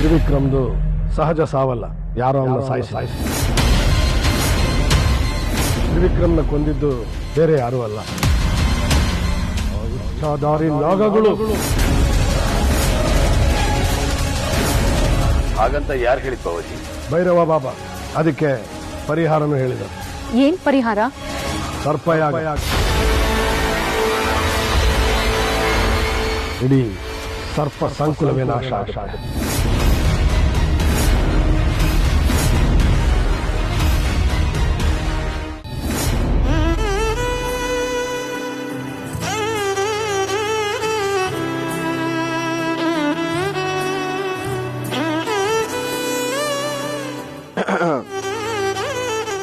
ತ್ರಿವಿಕ್ರಮ್ದು ಸಹಜ ಸಾವಲ್ಲ, ಯಾರೋ ಅವನ್ನ ಸಾಯಿಸಿ. ತ್ರಿವಿಕ್ರಮ್ನ ಕೊಂದಿದ್ದು ಬೇರೆ ಯಾರೂ ಅಲ್ಲ, ಇಚ್ಛಾಧಾರಿ ನಾಗಗಳು. ಹಾಗಂತ ಯಾರು ಹೇಳಿದ್ ಬಾಬಾಜಿ? ಭೈರವ ಬಾಬಾ. ಅದಕ್ಕೆ ಪರಿಹಾರನೂ ಹೇಳಿದರು. ಏನ್ ಪರಿಹಾರ? ಸರ್ಪಯಾಗ. ಇಡೀ ಸರ್ಪ ಸಂಕುಲವೇ ನಾಶ ಆಗುತ್ತೆ.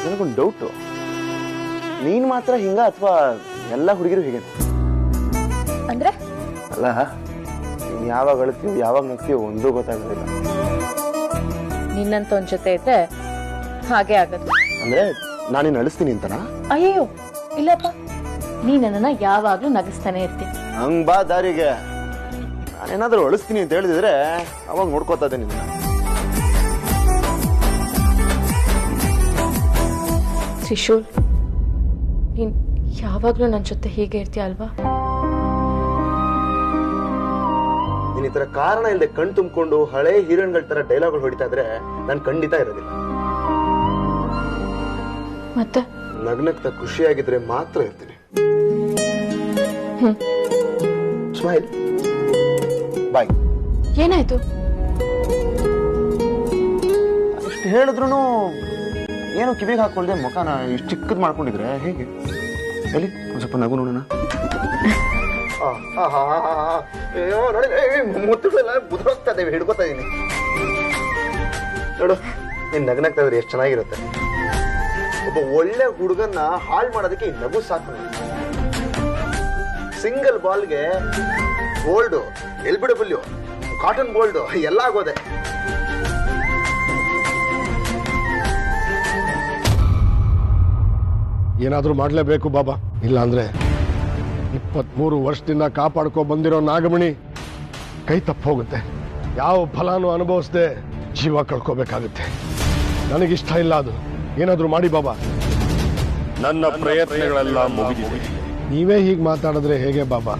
ನನಗೊಂದು ಡೌಟು, ನೀನ್ ಮಾತ್ರ ಹಿಂಗ ಅಥವಾ ಎಲ್ಲ ಹುಡುಗಿರು ಹೀಗೆ? ಅಂದ್ರೆ ಅಲ್ಲ, ನೀನ್ ಯಾವಾಗ ಅಳ್ತೀವೋ ಯಾವಾಗ ನಗ್ತೀವೋ ಒಂದೂ ಗೊತ್ತಾಗೋದಿಲ್ಲ. ನಿನ್ನಂತ ಒಂದ್ ಜೊತೆ ಇದ್ರೆ ಹಾಗೆ ಆಗದು. ಅಂದ್ರೆ ನಾನಿನ್ ಅಳಿಸ್ತೀನಿ ಅಂತನಾ? ಅಯ್ಯೋ ಇಲ್ಲಪ್ಪ, ನೀ ನನ್ನನ್ನ ಯಾವಾಗ್ಲೂ ನಗಿಸ್ತಾನೆ ಇರ್ತೀನಿ. ಹಂಗ್ ಬಾ ದಾರಿಗೆ. ನಾನೇನಾದ್ರೂ ಅಳಿಸ್ತೀನಿ ಅಂತ ಹೇಳಿದ್ರೆ ಅವಾಗ ನೋಡ್ಕೋತಾ ಇದ್ದೆ ನಿನ್ನ. ತ್ರಿಶೂಲ್, ನೀನ್ ಯಾವಾಗ್ಲೂ ನನ್ನ ಜೊತೆ ಹೀಗೆ ಇರ್ತೀಯ ಅಲ್ವಾ? ನೀನ್ ಈ ತರ ಕಾರಣ ಇಲ್ಲದೆ ಕಣ್ ತುಂಬಿಕೊಂಡು ಹಳೆ ಹೀರೋಯಿನ್ಗಳ ತರ ಡೈಲಾಗ್ಗಳು ಹೊಡಿತಾ ಇದ್ರೆ ನಾನು ಖಂಡಿತ ಇರೋದಿಲ್ಲ. ಮತ್ತೆ ನಗ್ನಗ್ತಾ ಖುಷಿಯಾಗಿದ್ರೆ ಮಾತ್ರ ಇರ್ತೀನಿ. ಸ್ಮೈಲ್. ಬಾಯ್. ಏನಾಯ್ತು? ಅಷ್ಟು ಹೇಳಿದ್ರು ಏನೋ ಕಿವಿಗೆ ಹಾಕೊಳ್ದೆ ಮುಖನ ಇಷ್ಟು ಚಿಕ್ಕದ್ ಮಾಡ್ಕೊಂಡಿದ್ರೆ ಹೇಗೆ? ಎಲ್ಲಿ ಒಂದ್ ಸ್ವಲ್ಪ ನಗು ನೋಡೋಣ. ನೋಡಿ, ಮುತ್ತುಗಳೆಲ್ಲ ಬುದ್ರೋಗ್ತಾ ಇದ್ದೇವೆ, ಹಿಡ್ಕೋತಾ ಇದೀನಿ ನೋಡು. ನೀನ್ ನಗ್ನಾಗ್ತಾ ಇದ್ರೆ ಎಷ್ಟು ಚೆನ್ನಾಗಿರುತ್ತೆ. ಒಬ್ಬ ಒಳ್ಳೆ ಹುಡುಗನ್ನ ಹಾಳು ಮಾಡೋದಕ್ಕೆ ಈ ನಗು ಸಾಕು. ಸಿಂಗಲ್ ಬಾಲ್ಗೆ ಗೋಲ್ಡು, ಎಲ್ಬಿಡಬಲ್ಯು, ಕಾಟನ್ ಗೋಲ್ಡು ಎಲ್ಲ ಆಗೋದೆ. ಏನಾದ್ರೂ ಮಾಡ್ಲೇಬೇಕು ಬಾಬಾ, ಇಲ್ಲ ಅಂದ್ರೆ 23 ವರ್ಷದಿಂದ ಕಾಪಾಡ್ಕೊ ಬಂದಿರೋ ನಾಗಮಣಿ ಕೈ ತಪ್ಪ ಹೋಗುತ್ತೆ. ಯಾವ ಫಲಾನು ಅನುಭವಿಸದೆ ಜೀವ ಕಳ್ಕೋಬೇಕಾಗುತ್ತೆ. ನನಗಿಷ್ಟ ಇಲ್ಲ ಅದು. ಏನಾದ್ರೂ ಮಾಡಿ ಬಾಬಾ. ನನ್ನ ಪ್ರಯತ್ನಗಳೆಲ್ಲ ಮುಗಿದಿದೆ. ನೀವೇ ಹೀಗೆ ಮಾತಾಡಿದ್ರೆ ಹೇಗೆ ಬಾಬಾ?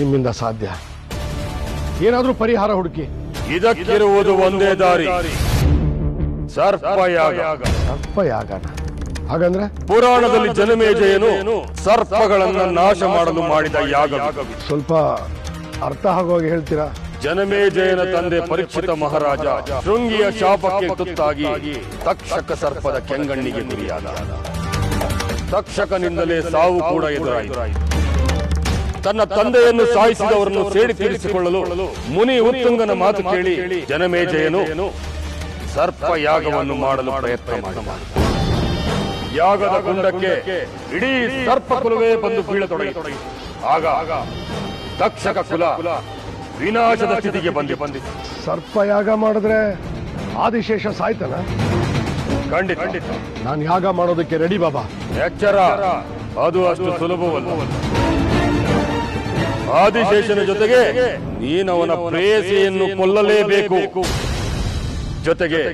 ನಿಮ್ಮಿಂದ ಸಾಧ್ಯ. ಏನಾದ್ರೂ ಪರಿಹಾರ ಹುಡುಕಿ. ಇದಕ್ಕಿರುವುದು ಒಂದೇ ದಾರಿ, ಸರ್ಪಯಾಗ. ಸರ್ಪಯಾಗನ? ಹಾಗಂದ್ರೆ ಪುರಾಣದಲ್ಲಿ ಜನಮೇಜಯನು ಸರ್ಪಗಳನ್ನ ನಾಶ ಮಾಡಲು ಮಾಡಿದ ಯಾಗ. ಸ್ವಲ್ಪ ಅರ್ಥ ಆಗೋಗಿ ಹೇಳ್ತೀರಾ? ಜನಮೇಜಯನ ತಂದೆ ಪರೀಕ್ಷಿತ ಮಹಾರಾಜ ಶೃಂಗಿಯ ಶಾಪಕ್ಕೆ ತುತ್ತಾಗಿ ತಕ್ಷಕ ಸರ್ಪದ ಕೆಂಗಣ್ಣಿಗೆ ಗುರಿಯಾದ. ತಕ್ಷಕನಿಂದಲೇ ಸಾವು ಕೂಡ ಎದುರಾಯಿತು. ತನ್ನ ತಂದೆಯನ್ನು ಸಾಯಿಸಿದವರನ್ನು ಸೇಡಿ ತೀರಿಸಿಕೊಳ್ಳಲು ಮುನಿ ಉತ್ತುಂಗನ ಮಾತು ಕೇಳಿ ಜನಮೇಜಯನು ಸರ್ಪ ಯಾಗವನ್ನು ಮಾಡಲು ಪ್ರಯತ್ನ ಮಾಡಿದ. ಯಾಗದ ಕುಂಡಕ್ಕೆ ಇಡೀ ಸರ್ಪ ಕುಲವೇ ಬಂದು ಬೀಳತೊಡಗಿತು. ಆಗ ತಕ್ಷಕ ಕುಲ ವಿನಾಶದ ಸ್ಥಿತಿಗೆ ಬಂದಿತು. ಸರ್ಪಯಾಗ ಮಾಡಿದ್ರೆ ಆದಿಶೇಷ ಸಾಯ್ತಾನ? ಖಂಡಿತ. ನಾನು ಯಾಗ ಮಾಡೋದಕ್ಕೆ ರೆಡಿ ಬಾಬಾ. ಎಚ್ಚರ, ಅದು ಅಷ್ಟು ಸುಲಭವಲ್ಲ. ಆದಿಶೇಷನ ಜೊತೆಗೆ ನೀನವನ ಪ್ರೇಯಸಿಯನ್ನು ಕೊಲ್ಲಲೇಬೇಕು. ಜೊತೆಗೆ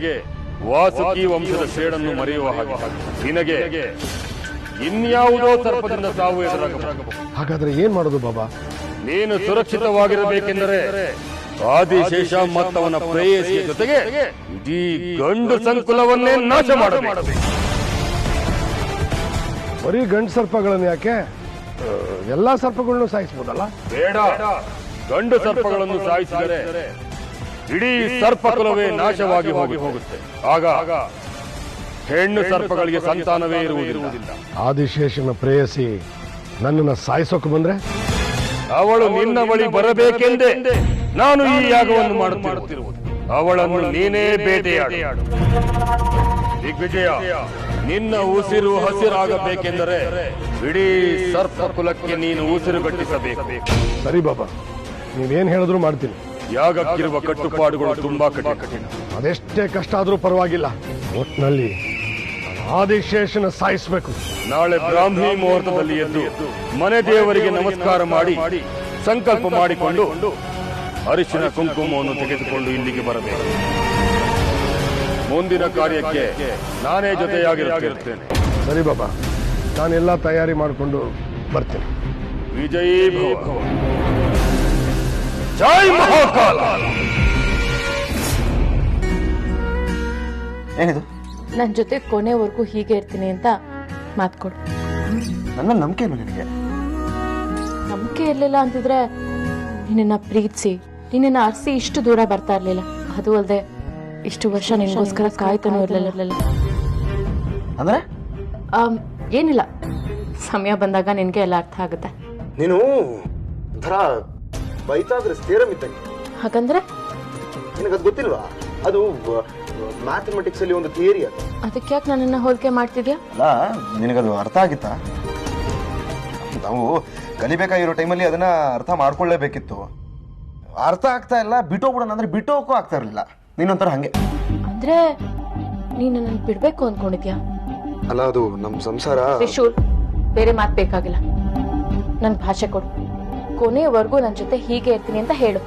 ವಾಸುಕಿ ವಂಶದ ಸೇಡನ್ನು ಮರೆಯುವ ಹಾಗೆ ನಿನಗೆ ಇನ್ಯಾವುದೋ ಸರ್ಪದಿಂದ ಸಾವು ಎದುರಾಗಬಹುದು. ಹಾಗಾದ್ರೆ ಏನ್ ಮಾಡೋದು ಬಾಬಾ? ನೀನು ಸುರಕ್ಷಿತವಾಗಿರಬೇಕೆಂದರೆ ಆದಿಶೇಷ ಮತ್ತವನ ಪ್ರೇಯಸಿಯ ಜೊತೆಗೆ ಇಡೀ ಗಂಡು ಸಂಕುಲವನ್ನೇ ನಾಶ ಮಾಡಬೇಕು. ಬರೀ ಗಂಡು ಸರ್ಪಗಳನ್ನು ಯಾಕೆ? ಎಲ್ಲಾ ಸರ್ಪಗಳನ್ನು ಸಾಯಿಸಬಹುದಲ್ಲ? ಬೇಡ, ಗಂಡು ಸರ್ಪಗಳನ್ನು ಸಾಯಿಸಿದರೆ ಇಡೀ ಸರ್ಪಕುಲವೇ ನಾಶವಾಗಿ ಹೋಗುತ್ತೆ. ಆಗ ಹೆಣ್ಣು ಸರ್ಪಗಳಿಗೆ ಸಂತಾನವೇ ಇರುವುದಿಲ್ಲ. ಆದಿಶೇಷನ ಪ್ರೇಯಸಿ ನನ್ನನ್ನು ಸಾಯಿಸೋಕೆ ಬಂದ್ರೆ ಅವಳು ನಿನ್ನ ಬಳಿ ಬರಬೇಕೆಂದೇ ನಾನು ಈ ಯಾಗವನ್ನು ಮಾಡುತ್ತಿರುವುದು. ಅವಳನ್ನು ನೀನೇ ಬೇಟೆಯಾಡು. ದಿಗ್ವಿಜಯ, ನಿನ್ನ ಉಸಿರು ಹಸಿರಾಗಬೇಕೆಂದರೆ ಇಡೀ ಸರ್ಪ ಕುಲಕ್ಕೆ ನೀನು ಉಸಿರುಗಟ್ಟಿಸಬೇಕು. ಸರಿ ಬಾಬಾ, ನೀವೇನ್ ಹೇಳಿದ್ರು ಮಾಡ್ತೀನಿ. ಯಾಗಕ್ಕಿರುವ ಕಟ್ಟುಪಾಡುಗಳು ತುಂಬಾ ಕಠಿಣ. ಅದೆಷ್ಟೇ ಕಷ್ಟ ಆದ್ರೂ ಪರವಾಗಿಲ್ಲ, ಒಟ್ನಲ್ಲಿ ಆದಿಶೇಷನ ಸಾಯಿಸಬೇಕು. ನಾಳೆ ಬ್ರಾಹ್ಮಿ ಮುಹೂರ್ತದಲ್ಲಿ ಎದ್ದು ಮನೆ ದೇವರಿಗೆ ನಮಸ್ಕಾರ ಮಾಡಿ ಸಂಕಲ್ಪ ಮಾಡಿಕೊಂಡು ಅರಿಶಿನ ಕುಂಕುಮವನ್ನು ತೆಗೆದುಕೊಂಡು ಇಲ್ಲಿಗೆ ಬರಬೇಕು. ಮುಂದಿನ ಕಾರ್ಯಕ್ಕೆ ನಾನೇ ಜೊತೆಯಾಗಿರುತ್ತೇನೆ. ಸರಿ ಬಾಬಾ, ನಾನೆಲ್ಲ ತಯಾರಿ ಮಾಡಿಕೊಂಡು ಬರ್ತೀನಿ. ವಿಜಯೀ ಭವ. ಜೈ ಮಹಾಕಾಲ. ಏನಿದು? ನನ್ನ ಜೊತೆ ಕೊನೆವರೆಗೂ ಹೀಗೆ ಇರ್ತೀನಿ ಅಂತ ಮಾತು ಕೊಡು. ನನ್ನ ನಂಬಿಕೆ ಇಲ್ಲ ನಿನಗೆ? ನಂಬಿಕೆ ಇರಲಿಲ್ಲ ಅಂತಿದ್ರೆ ನಿನ್ನ ಪ್ರೀತಿಸಿ ನಿನ್ನ ಅರ್ಸಿ ಇಷ್ಟು ದೂರ ಬರ್ತಾ ಇರ್ಲಿಲ್ಲ. ಅದು ಅಲ್ಲದೆ ಇಷ್ಟು ವರ್ಷ ನಿನ್ಗೋಸ್ಕರ ಕಾಯ್ತಾನೂ ಇರಲಿಲ್ಲ. ಅಂದ್ರೆ ಏನಿಲ್ಲ, ಸಮಯ ಬಂದಾಗ ನಿನ್ಗೆ ಎಲ್ಲ ಅರ್ಥ ಆಗುತ್ತೆ. ನೀನು ಒಂಥರ ಬೈತಾಗ್ರೆ ಸ್ಥಿರಂ ಇದ್ದಂಗೆ. ಹಾಗಂದ್ರೆ ನಿನಗದು ಗೊತ್ತಿಲ್ವಾ? ಅದು ಮ್ಯಾಥಮೆಟಿಕ್ಸ್ ಅಲ್ಲಿ ಒಂದು ಥಿಯರಿ ಅದು. ಅದಕ್ಕೆ ಯಾಕೆ ನನ್ನನ್ನ ಹೋಲಿಕೆ ಮಾಡ್ತಿದ್ಯಾ? ಅಲ್ಲ, ನಿನಗದು ಅರ್ಥ ಆಗಿತ್ತಾ? ನಾವು ಕಲಿಬೇಕಾಗಿರೋ ಟೈಮಲ್ಲಿ ಅದನ್ನ ಅರ್ಥ ಮಾಡ್ಕೊಳ್ಳೇಬೇಕಿತ್ತು. ಅರ್ಥ ಆಗ್ತಾ ಇಲ್ಲ, ಬಿಟ್ಟೋಗ್ಬಿಡೋಣ ಅಂದ್ರೆ ಬಿಟ್ಟೋಕ್ಕೂ ಆಗ್ತಾ ಇರಲಿಲ್ಲ. ನೀನೊಂಥರ ಹಂಗೆ. ಅಂದ್ರೆ ನೀನು ನನ್ನ ಬಿಡ್ಬೇಕು ಅನ್ಕೊಂಡಿದ್ಯಾ? ಅಲ್ಲ, ಅದು ನಮ್ಮ ಸಂಸಾರ. ತ್ರಿಶೂಲ್, ಬೇರೆ ಮಾತು ಬೇಕಾಗಿಲ್ಲ. ನನ್ ಭಾಷೆ ಕೊಡು. ಕೊನೆಯವರೆಗೂ ನನ್ನ ಜೊತೆ ಹೀಗೆ ಇರ್ತೀನಿ ಅಂತ ಹೇಳು.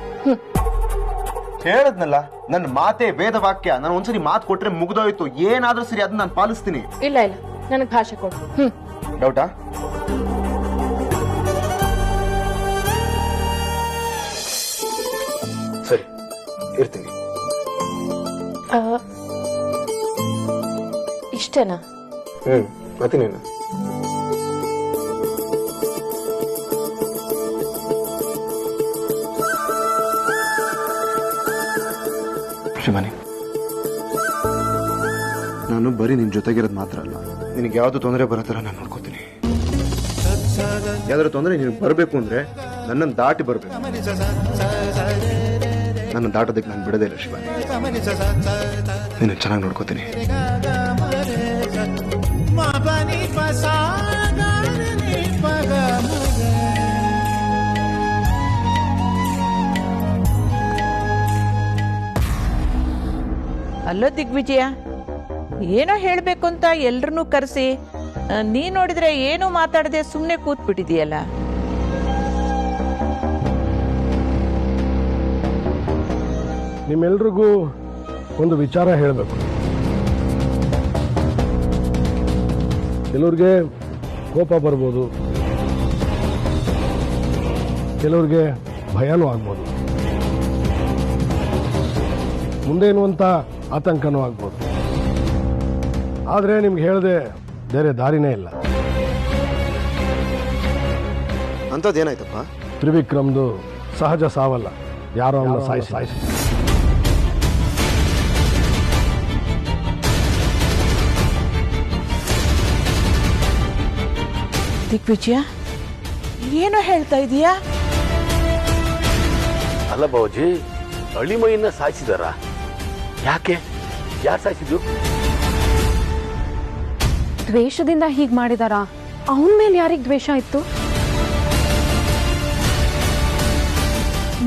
ಹೇಳದ್ನಲ್ಲ, ನನ್ನ ಮಾತೆ ವೇದ ವಾಕ್ಯ. ನಾನು ಒಂದ್ಸರಿ ಮಾತು ಕೊಟ್ರೆ ಮುಗ್ದೋಯ್ತು. ಏನಾದ್ರೂ ಸರಿ ಅದನ್ನ ನಾನು ಪಾಲಿಸ್ತೀನಿ. ಇಲ್ಲ, ನನಗ್ ಭಾಷೆ ಕೊಡು. ಡೌಟಾ? ಸರಿ, ಇರ್ತೀನಿ. ಇಷ್ಟೇನಾ? ಮತ್ತಿನೇನು? ಶಿವಾನಿ, ನಾನು ಬರೀ ನಿನ್ ಜೊತೆಗಿರೋದು ಮಾತ್ರ ಅಲ್ಲ, ನಿನಗೆ ಯಾವ್ದು ತೊಂದರೆ ಬರೋ ಥರ ನಾನು ನೋಡ್ಕೋತೀನಿ. ಯಾವ್ದಾದ್ರು ತೊಂದರೆ ನೀನು ಬರಬೇಕು ಅಂದ್ರೆ ನನ್ನನ್ನು ದಾಟಿ ಬರಬೇಕು. ನನ್ನ ದಾಟೋದಕ್ಕೆ ನಾನು ಬಿಡದೇ ಇಲ್ಲ ಶಿವಾನಿ. ನೀನು ಚೆನ್ನಾಗಿ ನೋಡ್ಕೋತೀನಿ. ಅಲ್ಲೋ ದಿಗ್ವಿಜಯ, ಏನೋ ಹೇಳ್ಬೇಕು ಅಂತ ಎಲ್ರನ್ನೂ ಕರೆಸಿ ನೀ ನೋಡಿದ್ರೆ ಏನೂ ಮಾತಾಡದೆ ಸುಮ್ಮನೆ ಕೂತ್ಬಿಟ್ಟಿದೀಯಲ್ಲ. ನಿಮ್ಮೆಲ್ರಿಗೂ ಒಂದು ವಿಚಾರ ಹೇಳಬೇಕು. ಕೆಲವ್ರಿಗೆ ಕೋಪ ಬರ್ಬೋದು, ಕೆಲವ್ರಿಗೆ ಭಯನೂ ಆಗ್ಬೋದು, ಮುಂದೇನು ಅಂತ ಆತಂಕನೂ ಆಗ್ಬೋದು. ಆದರೆ ನಿಮ್ಗೆ ಹೇಳದೆ ಬೇರೆ ದಾರಿನೇ ಇಲ್ಲ. ಅಂಥದ್ದೇನಾಯ್ತಪ್ಪ? ತ್ರಿವಿಕ್ರಮ್ದು ಸಹಜ ಸಾವಲ್ಲ, ಯಾರೋ ಅವನ್ನ ಸಾಯಿಸಿ. ದಿಗ್ವಿಜಯ, ಏನೋ ಹೇಳ್ತಾ ಇದೀಯಾ? ಅಲ್ಲ ಬಾಬುಜಿ, ಅಳಿಮೈಯನ್ನ ಸಾಯಿಸಿದಾರ? ಯಾಕೆ? ಯಾರು ಸಾಯಿಸಿದ್ರು? ದ್ವೇಷದಿಂದ ಹೀಗ್ ಮಾಡಿದಾರ? ಅವನ ಮೇಲೆ ಯಾರಿಗ್ ದ್ವೇಷ ಇತ್ತು?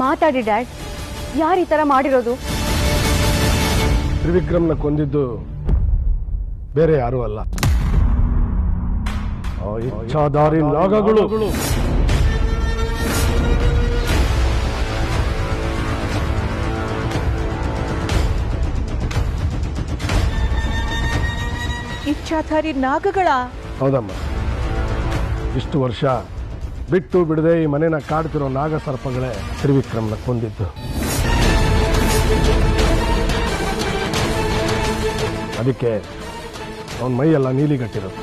ಮಾತಾಡಿ ಡ್ಯಾಡ್, ಯಾರು ಈ ತರ ಮಾಡಿರೋದು? ತ್ರಿವಿಕ್ರಮ್ನ ಕೊಂದಿದ್ದು ಬೇರೆ ಯಾರೂ ಅಲ್ಲ, ಇಚ್ಛಾಧಾರಿ ನಾಗಗಳು. ಇಚ್ಛಾಧಾರಿ ನಾಗಗಳ? ಹೌದಮ್ಮ. ಇಷ್ಟು ವರ್ಷ ಬಿಟ್ಟು ಬಿಡದೆ ಈ ಮನೆನ ಕಾಡ್ತಿರೋ ನಾಗ ಸರ್ಪಗಳೇ ತ್ರಿವಿಕ್ರಮ್ನ ಕೊಂದಿದ್ದು. ಅದಕ್ಕೆ ಅವನ ಮೈಯೆಲ್ಲ ನೀಲಿಗಟ್ಟಿರೋದು.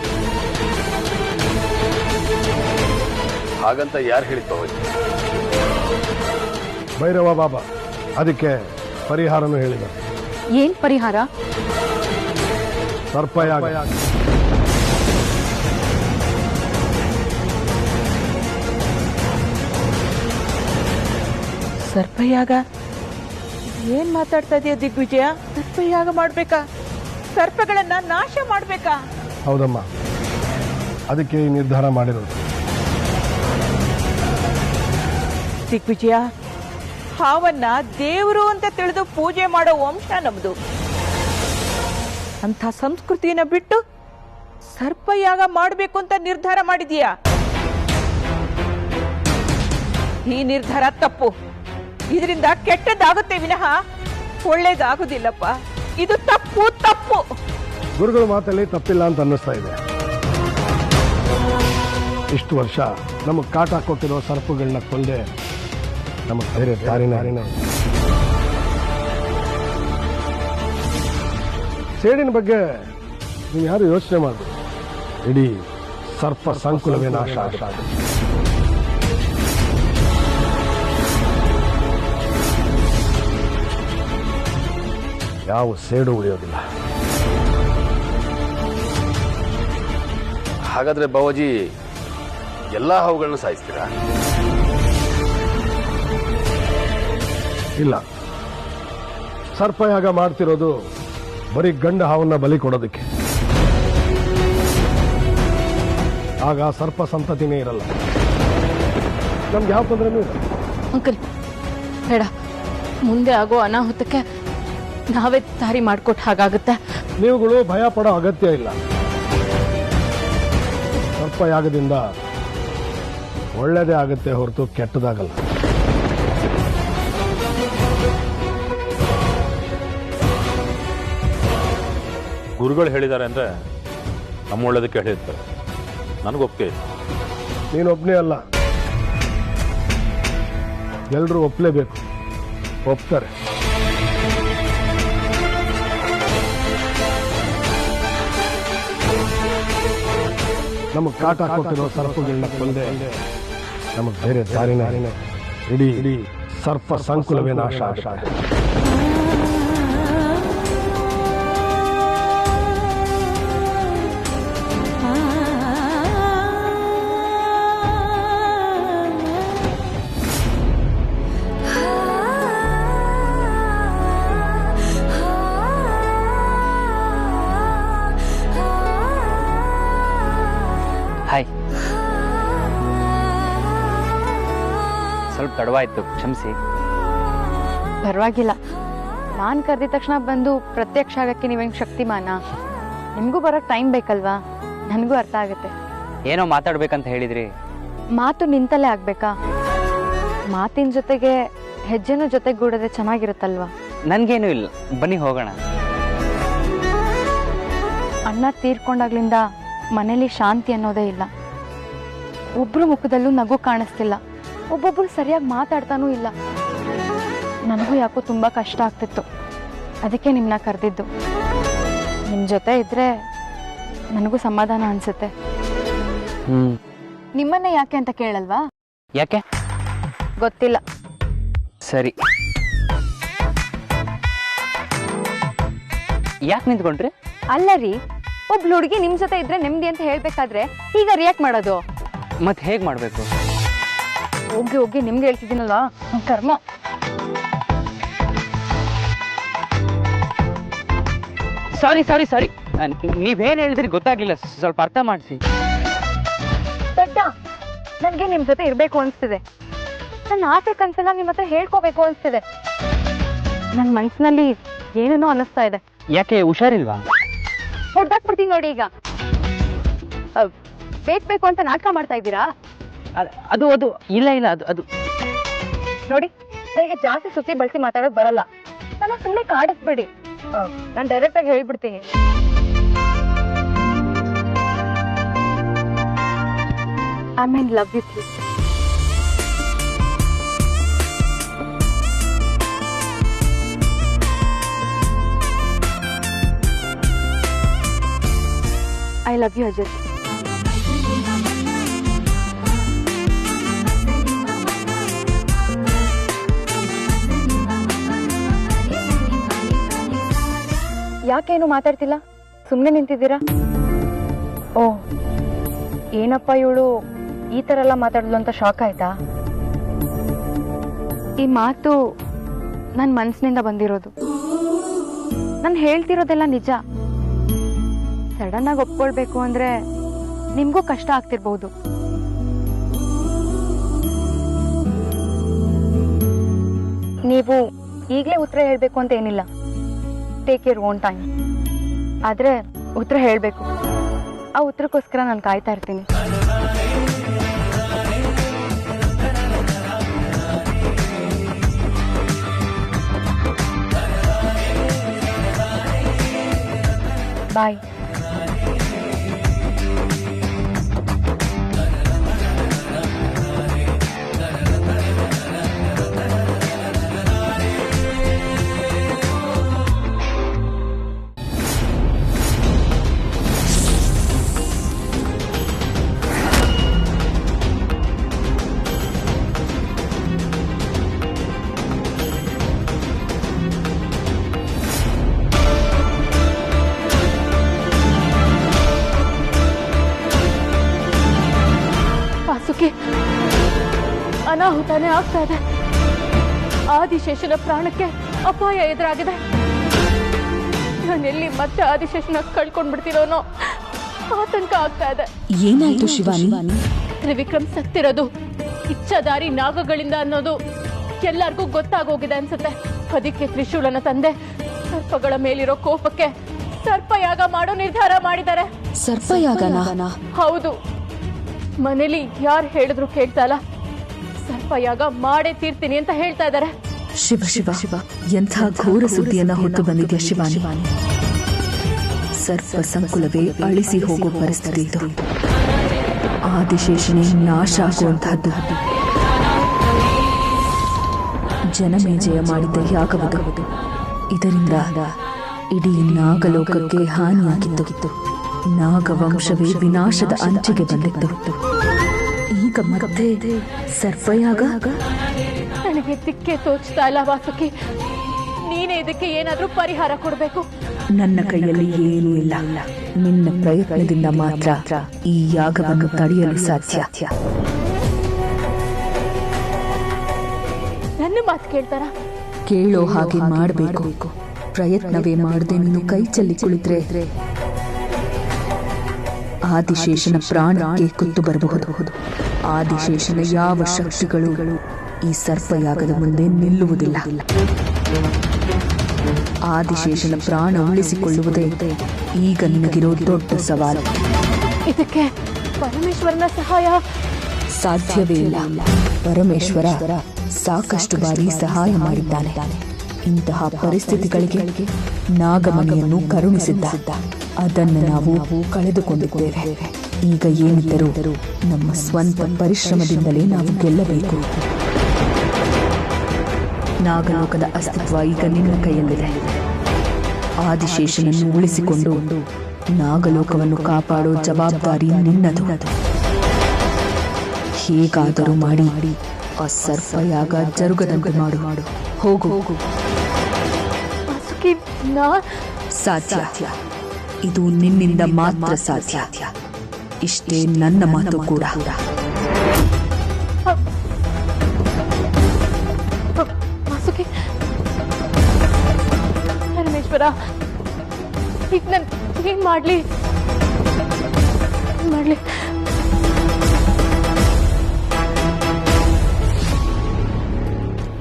ಹಾಗಂತ ಯಾರು ಹೇಳಿದ್ದು? ಭೈರವ ಬಾಬಾ ಅದಕ್ಕೆ ಪರಿಹಾರನೂ ಹೇಳಿದ. ಏನ್ ಪರಿಹಾರ? ಸರ್ಪಯಾಗ. ಸರ್ಪಯಾಗ? ಏನ್ ಮಾತಾಡ್ತಾ ಇದೀಯ ದಿಗ್ವಿಜಯ? ಸರ್ಪಯಾಗ ಮಾಡ್ಬೇಕಾ? ಸರ್ಪಗಳನ್ನ ನಾಶ ಮಾಡ್ಬೇಕಾ? ಹೌದಮ್ಮ, ಅದಕ್ಕೆ ಈ ನಿರ್ಧಾರ ಮಾಡಿರೋದು. ದಿಗ್ವಿಜಯ, ಹಾವನ್ನ ದೇವರು ಅಂತ ತಿಳಿದು ಪೂಜೆ ಮಾಡೋ ವಂಶ ನಮ್ದು. ಅಂಥ ಸಂಸ್ಕೃತಿನ ಬಿಟ್ಟು ಸರ್ಪಯಾಗ ಮಾಡಬೇಕು ಅಂತ ನಿರ್ಧಾರ ಮಾಡಿದೀಯಾ? ಈ ನಿರ್ಧಾರ ತಪ್ಪು. ಇದರಿಂದ ಕೆಟ್ಟದ್ದಾಗುತ್ತೆ ವಿನಃ ಒಳ್ಳೇದಾಗುದಿಲ್ಲಪ್ಪ. ಇದು ತಪ್ಪು ತಪ್ಪು. ಗುರುಗಳ ಮಾತಲ್ಲಿ ತಪ್ಪಿಲ್ಲ ಅಂತ ಅನ್ನಿಸ್ತಾ ಇದೆ. ಇಷ್ಟು ವರ್ಷ ನಮಗೆ ಕಾಟ ಕೊಟ್ಟಿರೋ ಸರ್ಪಗಳನ್ನ ಕೊಂದೆ ನಮಗೆ ಬೇರೆ ದಾರಿನ ಸೇಡಿನ ಬಗ್ಗೆ ನೀವು ಯಾರು ಯೋಚನೆ ಮಾಡಬೇಕು. ಇಡೀ ಸರ್ಪ ಸಂಕುಲವೇ ನಾಶ ಆಗುತ್ತೆ. ಯಾವ ಸೇಡು ಉಳಿಯೋದಿಲ್ಲ. ಹಾಗಾದ್ರೆ ಬಾವಾಜಿ ಎಲ್ಲಾ ಹಾವುಗಳನ್ನ ಸಾಯಿಸ್ತೀರಾ? ಇಲ್ಲ, ಸರ್ಪಯಾಗ ಮಾಡ್ತಿರೋದು ಬರೀ ಗಂಡ ಹಾವನ್ನ ಬಲಿ ಕೊಡೋದಕ್ಕೆ. ಆಗ ಸರ್ಪ ಸಂತತಿನೇ ಇರಲ್ಲ, ನಮ್ಗೆ ಯಾವ ತೊಂದರೆನೂ ಇಲ್ಲ. ಅಂಕಲ್ ಬೇಡ, ಮುಂದೆ ಆಗೋ ಅನಾಹುತಕ್ಕೆ ನಾವೇ ದಾರಿ ಮಾಡಿಕೊಟ್ಟು ಹಾಗಾಗುತ್ತೆ. ನೀವುಗಳು ಭಯ ಪಡೋ ಅಗತ್ಯ ಇಲ್ಲ. ಸರ್ಪಯಾಗದಿಂದ ಒಳ್ಳೇದೇ ಆಗುತ್ತೆ ಹೊರತು ಕೆಟ್ಟದಾಗಲ್ಲ. ಗುರುಗಳು ಹೇಳಿದ್ದಾರೆ ಅಂದ್ರೆ ನಮ್ಮ ಒಳ್ಳೇದಕ್ಕೆ ಹೇಳಿರ್ತಾರೆ. ನನಗೊಪ್ಪಿಗೆ ಇಲ್ಲ. ನೀನೊಬ್ಬನೇ ಅಲ್ಲ, ಎಲ್ಲರೂ ಒಪ್ಪಲೇಬೇಕು. ಒಪ್ತಾರೆ. ನಮಗೆ ಕಾಟ ಕೊಟ್ಟಿರೋ ಸರ್ಪಗಳನ್ನ ಕೊಂದೆ ನಮಗೆ ಬೇರೆ ದಾರಿನ ಇಡೀ ಸರ್ಪ ಸಂಕುಲವೇ ನಾಶ ಆಗುತ್ತೆ. ಹಾಯ್, ಸ್ವಲ್ಪ ತಡವಾಯ್ತು, ಕ್ಷಮಿಸಿ. ಪರವಾಗಿಲ್ಲ. ನಾನು ಕರೆದಿದ ತಕ್ಷಣ ಬಂದು ಪ್ರತ್ಯಕ್ಷ ಆಗಕ್ಕೆ ನೀವೇನು ಶಕ್ತಿಮಾನ? ನಿಮಗೂ ಬರೋಕ್ಕೆ ಟೈಮ್ ಬೇಕಲ್ವಾ? ನನಗೂ ಅರ್ಥ ಆಗುತ್ತೆ. ಏನೋ ಮಾತಾಡ್ಬೇಕಂತ ಹೇಳಿದ್ರಿ. ಮಾತು ನಿಂತಲ್ಲೇ ಆಗ್ಬೇಕಾ? ಮಾತಿನ ಜೊತೆಗೆ ಹೆಜ್ಜೆನೂ ಜೊತೆಗೂಡದೆ ಚೆನ್ನಾಗಿರುತ್ತಲ್ವಾ? ನನ್ಗೇನು ಇಲ್ಲ, ಬನ್ನಿ ಹೋಗೋಣ. ಅಣ್ಣ ತೀರ್ಕೊಂಡಾಗ್ಲಿಂದ ಮನೇಲಿ ಶಾಂತಿ ಅನ್ನೋದೇ ಇಲ್ಲ. ಒಬ್ರು ಮುಖದಲ್ಲೂ ನಗು ಕಾಣಿಸ್ತಿಲ್ಲ, ಒಬ್ಬೊಬ್ರು ಸರಿಯಾಗಿ ಮಾತಾಡ್ತಾನೂ ಇಲ್ಲ. ನನಗೂ ಯಾಕೋ ತುಂಬಾ ಕಷ್ಟ ಆಗ್ತಿತ್ತು, ಅದಕ್ಕೆ ನಿಮ್ಮನ್ನ ಕರೆದಿದ್ದು. ನಿಮ್ಮ ಜೊತೆ ಇದ್ರೆ ನನಗೂ ಸಮಾಧಾನ ಅನ್ಸುತ್ತೆ. ನಿಮ್ಮನ್ನೇ ಯಾಕೆ ಅಂತ ಕೇಳಲ್ವಾ? ಯಾಕೆ ಗೊತ್ತಿಲ್ಲ. ಸರಿ, ಯಾಕೆ ನಿಂತ್ಕೊಂಡ್ರಿ? ಅಲ್ಲ ರೀ, ಒಬ್ಳು ಹುಡುಗಿ ನಿಮ್ ಜೊತೆ ಇದ್ರೆ ನೆಮ್ಮದಿ ಅಂತ ಹೇಳ್ಬೇಕಾದ್ರೆ ಈಗ ರಿಯಾಕ್ಟ್ ಮಾಡೋದು? ಮತ್ತೆ ಹೇಗ್ ಮಾಡ್ಬೇಕು? ಹೋಗಿ ಹೋಗಿ ನಿಮ್ಗೆ ಹೇಳ್ತಿದ್ದೀನಲ್ವಾ, ಕರ್ಮ. ಸಾರಿ ಸಾರಿ ಸಾರಿ, ನೀವೇನ್ ಹೇಳಿದ್ರಿ ಗೊತ್ತಾಗ್ಲಿಲ್ಲ, ಸ್ವಲ್ಪ ಅರ್ಥ ಮಾಡಿಸಿ. ದೊಡ್ಡ, ನನ್ಗೆ ನಿಮ್ ಜೊತೆ ಇರ್ಬೇಕು ಅನ್ಸ್ತಿದೆ. ನನ್ನ ಆಸೆ ಕನ್ಸೆಲ್ಲ ನಿಮ್ ಹತ್ರ ಹೇಳ್ಕೋಬೇಕು ಅನ್ಸ್ತಿದೆ. ನನ್ ಮನ್ಸಿನಲ್ಲಿ ಏನೇನೋ ಅನಿಸ್ತಾ ಇದೆ. ಯಾಕೆ, ಹುಷಾರಿಲ್ವಾ? ಹೊಡ್ದಾಕ್ಬಿಡ್ತೀನಿ ನೋಡಿ ಈಗ. ಬೇಕು ಅಂತ ನಾಟಕ ಮಾಡ್ತಾ ಇದ್ದೀರಾ? ಅದು ಅದು ಇಲ್ಲ ಇಲ್ಲ, ಅದು ಅದು ನೋಡಿ, ನನಗೆ ಜಾಸ್ತಿ ಸುತ್ತಿ ಬಳಸಿ ಮಾತಾಡೋಕ್ ಬರಲ್ಲ. ನನ್ನ ಸುಮ್ಮನೆ ಕಾಡಿಸ್ಬೇಡಿ, ನಾನು ಡೈರೆಕ್ಟ್ ಆಗಿ ಹೇಳ್ಬಿಡ್ತೀನಿ. I mean love with you. I love you, Ajit. ಯಾಕೇನು ಮಾತಾಡ್ತಿಲ್ಲ? ಸುಮ್ಮನೆ ನಿಂತಿದ್ದೀರಾ? ಓ, ಏನಪ್ಪ ಇವಳು ಈ ಥರ ಎಲ್ಲ ಮಾತಾಡಲು ಅಂತ ಶಾಕ್ ಆಯ್ತಾ? ಈ ಮಾತು ನನ್ನ ಮನಸ್ಸಿನಿಂದ ಬಂದಿರೋದು. ನಾನು ಹೇಳ್ತಿರೋದೆಲ್ಲ ನಿಜ. ಸಡನ್ ಆಗಿ ಒಪ್ಕೊಳ್ಬೇಕು ಅಂದ್ರೆ ನಿಮ್ಗೂ ಕಷ್ಟ ಆಗ್ತಿರ್ಬಹುದು. ನೀವು ಈಗಲೇ ಉತ್ತರ ಹೇಳ್ಬೇಕು ಅಂತ ಏನಿಲ್ಲ. Take your own time. ಆದ್ರೆ ಉತ್ತರ ಹೇಳ್ಬೇಕು. ಆ ಉತ್ತರಕ್ಕೋಸ್ಕರ ನಾನು ಕಾಯ್ತಾ ಇರ್ತೀನಿ. ಬಾಯ್. ಅನಾಹುತಾನೇ ಆಗ್ತಾ ಇದೆ. ಆದಿಶೇಷನ ಪ್ರಾಣಕ್ಕೆ ಅಪಾಯ ಎದುರಾಗಿದೆ. ನಾನೆಲ್ಲಿ ಮತ್ತೆ ಆದಿಶೇಷನ ಕಳ್ಕೊಂಡ್ಬಿಡ್ತೀನೋ ಆತಂಕ ಆಗ್ತಾ ಇದೆ. ಏನಾಯ್ತು ಶಿವಾನಿ? ತ್ರಿವಿಕ್ರಮ್ ಸತ್ತಿರೋದು ಇಚ್ಛಾದಾರಿ ನಾಗಗಳಿಂದ ಅನ್ನೋದು ಎಲ್ಲರಿಗೂ ಗೊತ್ತಾಗೋಗಿದೆ ಅನ್ಸುತ್ತೆ. ಅದಕ್ಕೆ ತ್ರಿಶೂಲನ ತಂದೆ ಸರ್ಪಗಳ ಮೇಲಿರೋ ಕೋಪಕ್ಕೆ ಸರ್ಪಯಾಗ ಮಾಡೋ ನಿರ್ಧಾರ ಮಾಡಿದ್ದಾರೆ. ಸರ್ಪಯಾಗನ? ಹೌದು. ಮನೇಲಿ ಯಾರು ಹೇಳಿದ್ರು ಕೇಳ್ತಾ ಇಲ್ಲ. ಸರ್ಪಯಾಗ ಮಾಡೇ ತೀರ್ತೀನಿ ಅಂತ ಹೇಳ್ತಾ ಇದ್ದಾರೆ. ಶಿವ ಶಿವ ಶಿವ, ಎಂಥ ಘೋರ ಸುದ್ದಿಯನ್ನ ಹೊತ್ತು ಬಂದಿದ್ಯಾ ಶಿವಾನಿ. ಸರ್ಪ ಸಂಕುಲವೇ ಅಳಿಸಿ ಹೋಗೋ ಪರಿಸ್ಥಿತಿ ಇದು. ಆದಿಶೇಷನೇ ನಾಶ ಆಗುವಂತಹದ್ದು. ಜನಮೇಜಯ ಮಾಡಿದ್ದ ಯಾಗವದು. ಇದರಿಂದ ಇಡೀ ನಾಗಲೋಕಕ್ಕೆ ಹಾನಿಯಾಗಿತ್ತು. ನಾಗವಂಶವೇ ವಿನಾಶದ ಅಂಚಿಗೆ ಬಂದಿತ್ತು. ಈಗ ಮತ್ತೆ ಸರ್ಪಯಾಗ? ನನಗೆ ದಿಕ್ಕೆ ತೋಚ್ತಾ ಇಲ್ಲ ವಾಸುಕಿ. ನೀನೇ ಇದಕ್ಕೆ ಏನಾದ್ರೂ ಪರಿಹಾರ ಕೊಡ್ಬೇಕು. ನನ್ನ ಕೈಯಲ್ಲಿ ಏನೂ ಇಲ್ಲ. ನಿನ್ನ ಪ್ರಯತ್ನದಿಂದ ಮಾತ್ರ ಈ ಯಾಗವನ್ನು ತಡೆಯಲು ಸಾಧ್ಯ. ನನ್ನ ಮಾತು ಕೇಳ್ತಾರ? ಕೇಳೋ ಹಾಗೆ ಮಾಡಬೇಕು. ಪ್ರಯತ್ನವೇ ಮಾಡದೆ ನೀನು ಕೈ ಚೆಲ್ಲಿ ಕುಳಿತರೆ ಆದಿಶೇಷನ ಪ್ರಾಣಕ್ಕೆ ಕುತ್ತು ಬರಬಹುದು. ಆದಿಶೇಷನ ಯಾವ ಶಕ್ತಿಗಳು ಈ ಸರ್ಪಯಾಗದ ಮುಂದೆ ನಿಲ್ಲುವುದಿಲ್ಲ. ಆದಿಶೇಷನ ಪ್ರಾಣ ಉಳಿಸಿಕೊಳ್ಳುವುದೇ ಈಗ ನಿನಗಿರೋ ದೊಡ್ಡ ಸವಾಲು. ಇದಕ್ಕೆ ಪರಮೇಶ್ವರನ ಸಹಾಯ ಸಾಧ್ಯವೇ ಇಲ್ಲ. ಪರಮೇಶ್ವರ ಸಾಕಷ್ಟು ಬಾರಿ ಸಹಾಯ ಮಾಡಿದ್ದಾನೆ. ಇಂತಹ ಪರಿಸ್ಥಿತಿಗಳಿಗೆ ನಾಗಮಣಿಯನ್ನು ಕರುಣಿಸಿದ್ದ. ಅದನ್ನು ನಾವು ಕಳೆದುಕೊಂಡಿದ್ದೇವೆ. ಈಗ ಏನಿದ್ದರೂ ನಮ್ಮ ಸ್ವಂತ ಪರಿಶ್ರಮದಿಂದಲೇ ನಾವು ಗೆಲ್ಲಬೇಕು. ನಾಗಲೋಕದ ಅಸ್ತಿತ್ವ ಈಗ ನಿನ್ನ ಕೈಯಲ್ಲಿದೆ. ಆದಿಶೇಷನನ್ನು ಉಳಿಸಿಕೊಂಡು ನಾಗಲೋಕವನ್ನು ಕಾಪಾಡೋ ಜವಾಬ್ದಾರಿ ನಿನ್ನದು. ಹೇಗಾದರೂ ಮಾಡಿ ಆ ಸರ್ಪಯಾಗ ಜರುಗದಂತೆ ಮಾಡು. ಹೋಗು. ಸಾಧ್ಯ. ಇದು ನಿನ್ನಿಂದ ಮಾತ್ರ ಸಾಧ್ಯ. ಇಷ್ಟೇ ನನ್ನ ಮಾತು ಕೂಡ. ಪರಮೇಶ್ವರ, ಈಗ ನಾನು ಏನ್ ಮಾಡ್ಲಿ?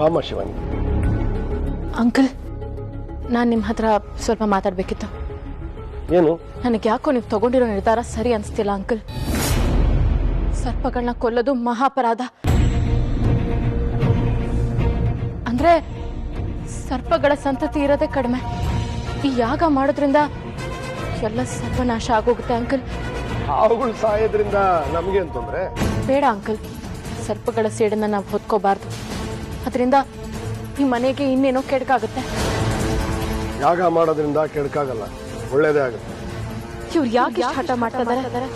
ಬಾಮ ಶಿವಾನಿ. ಅಂಕಲ್, ನಾನು ನಿಮ್ಮ ಹತ್ರ ಸ್ವಲ್ಪ ಮಾತಾಡ್ಬೇಕಿತ್ತು. ಏನು? ನನಗೆ ಯಾಕೋ ನೀವು ತಗೊಂಡಿರೋ ನಿರ್ಧಾರ ಸರಿ ಅನಿಸ್ತಿಲ್ಲ ಅಂಕಲ್. ಸರ್ಪಗಳನ್ನ ಕೊಲ್ಲೋದು ಮಹಾಪರಾಧ. ಅಂದ್ರೆ ಸರ್ಪಗಳ ಸಂತತಿ ಇರೋದೇ ಕಡಿಮೆ. ಈ ಯಾಗ ಮಾಡೋದ್ರಿಂದ ಎಲ್ಲ ಸರ್ವನಾಶ ಆಗೋಗುತ್ತೆ ಅಂಕಲ್. ಅವುಗಳು ಸಾಯೋದ್ರಿಂದ ನಮ್ಗೇನ್ ತೊಂದ್ರೆ? ಬೇಡ ಅಂಕಲ್, ಸರ್ಪಗಳ ಸೇಡನ್ನ ನಾವು ಹೊತ್ಕೋಬಾರ್ದು. ಅದರಿಂದ ಈ ಮನೆಗೆ ಇನ್ನೇನೋ ಕೆಡಕಾಗುತ್ತೆ. ಯಾಗ ಮಾಡೋದ್ರಿಂದ ಕೆಡಕಾಗಲ್ಲ, ಒಳ್ಳೇದೇ ಆಗುತ್ತೆ. ಇವ್ರು ಯಾಕೆ ಹಠ ಮಾಡ್ತಾ ಇದ್ದಾರೆ?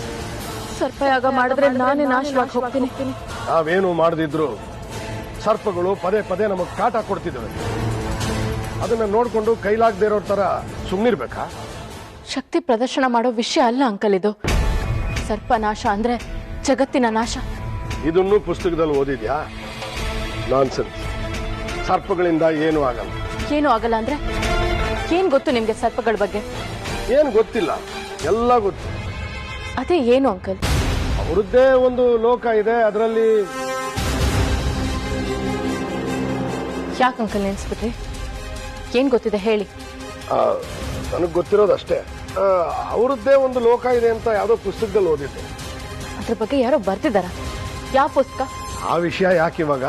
ಸರ್ಪಯಾಗ ಮಾಡಿದ್ರೆ ನಾನೇ ನಾಶವಾಗಿ ಹೋಗ್ತೀನಿ. ನಾವೇನು ಮಾಡದಿದ್ರು ಸರ್ಪಗಳು ಪದೇ ಪದೇ ನಮಗ್ ಕಾಟ ಕೊಡ್ತಿದ್ದೇವೆ. ಅದನ್ನ ನೋಡ್ಕೊಂಡು ಕೈಲಾಗದೇ ಇರೋ ತರ ಸುಮ್ಮನಿರ್ಬೇಕಾ? ಶಕ್ತಿ ಪ್ರದರ್ಶನ ಮಾಡೋ ವಿಷಯ ಅಲ್ಲ ಅಂಕಲ್ ಇದು. ಸರ್ಪನಾಶ ಅಂದ್ರೆ ಜಗತ್ತಿನ ನಾಶ. ಇದನ್ನು ಪುಸ್ತಕದಲ್ಲಿ ಓದಿದ್ಯಾ? ನಾನ್ಸೆನ್ಸ್. ಸರ್ಪಗಳಿಂದ ಏನು ಆಗಲ್ಲ. ಏನು ಆಗಲ್ಲ ಅಂದ್ರೆ ಏನ್ ಗೊತ್ತು ನಿಮ್ಗೆ ಸರ್ಪಗಳ ಬಗ್ಗೆ? ಏನು ಗೊತ್ತಿಲ್ಲ, ಎಲ್ಲ ಗೊತ್ತು. ಅದೇ ಏನು ಅಂಕಲ್? ಅವರದ್ದೇ ಒಂದು ಲೋಕ ಇದೆ, ಅದರಲ್ಲಿ. ಯಾಕೆ ಅಂಕಲ್ ನೆನ್ಸ್ಬಿಟ್ರಿ? ಏನ್ ಗೊತ್ತಿದೆ ಹೇಳಿ. ನನಗೆ ಗೊತ್ತಿರೋದಷ್ಟೇ. ಅವರದ್ದೇ ಒಂದು ಲೋಕ ಇದೆ ಅಂತ ಯಾವುದೋ ಪುಸ್ತಕದಲ್ಲಿ ಓದಿದ್ದೆ. ಅದ್ರ ಬಗ್ಗೆ ಯಾರೋ ಬರ್ತಿದಾರ? ಯಾವ ಪುಸ್ತಕ? ಆ ವಿಷಯ ಯಾಕಿವಾಗ?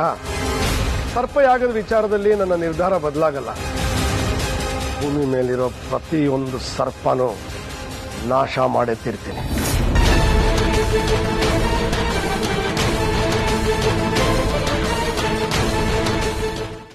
ಸರ್ಪಯಾಗದ ವಿಚಾರದಲ್ಲಿ ನನ್ನ ನಿರ್ಧಾರ ಬದಲಾಗಲ್ಲ. ಭೂಮಿ ಮೇಲಿರೋ ಪ್ರತಿಯೊಂದು ಸರ್ಪನೂ ನಾಶ ಮಾಡೇ ತೀರ್ತೀನಿ.